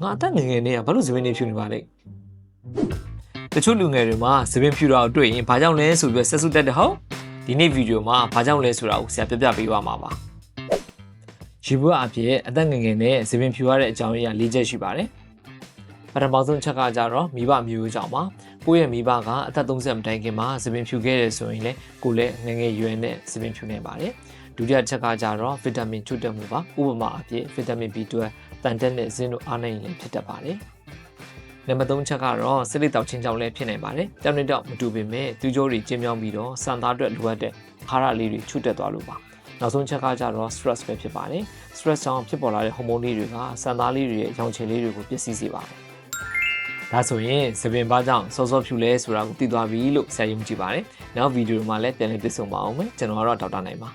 ငါအသက်ငယ်ငယ်နဲ့ဘာလို့သပင်တွေဖြူနေပါလဲတချို့လူငယ်တွေမှာသပင်ဖြူတာကိုတွေ့ရင်ဘာကြောင့်လဲဆိုပြီးဆက်စုတက်တဲ့ဟုတ်ဒီနေ့ဗီဒီယိုမှာဘာကြောင့်လဲဆိုတာကိုဆရာပြပြပေးပါမှာပါရေဘွက်အဖြစ်အသက်ငယ်ငယ်နဲ့သပင်ဖြူရတဲ့အကြောင်းအရာ၄ချက်ရှိပါတယ်ပထမဆုံးချက်ကကြတော့မိဘမျိုးကြောင့်ပါကိုယ့်ရဲ့မိဘကအသက်30မတိုင်ခင်မှာသပင်ဖြူခဲ့တယ်ဆိုရင်လေကိုယ်လည်းငယ်ငယ်ရွယ်နဲ့သပင်ဖြူနေပါတယ်ဒုတိယချက်ကကြတော့ဗီတာမင်ချို့တက်မှုပါဥပမာအဖြစ်ဗီတာမင် B12 တန်တက်နဲ့ဇင်းတို့အားနိုင်ရင်ဖြစ်တတ်ပါတယ်နံပါတ်3ချက်ကတော့ဆစ်လိတောက်ချင်းကြောင့်လည်းဖြစ်နိုင်ပါတယ်တောင်းနေတော့မတူပေမဲ့သူကြိုးတွေကျင်းမြောင်းပြီးတော့စံသားအတွက်လိုအပ်တဲ့အာဟာရလေးတွေချို့တက်သွားလို့ပါနောက်ဆုံးချက်ကကြတော့ stress ပဲဖြစ်ပါတယ် stress ကြောင့်ဖြစ်ပေါ်လာတဲ့ဟော်မုန်းလေးတွေကစံသားလေးတွေရဲ့ရောင်ခြည်လေးတွေကိုပျက်စီးစေပါတယ်ဒါဆိုရင်သပင်ဘာကြောင့်စောစောဖြူလဲဆိုတာကိုသိသွားပြီလို့ဆရာယုံကြည်ပါတယ်နောက်ဗီဒီယိုမှာလည်းပြန်လည်ပြည့်စုံပါအောင်မယ်ကျွန်တော်ကတော့ဒေါက်တာနိုင်ပါ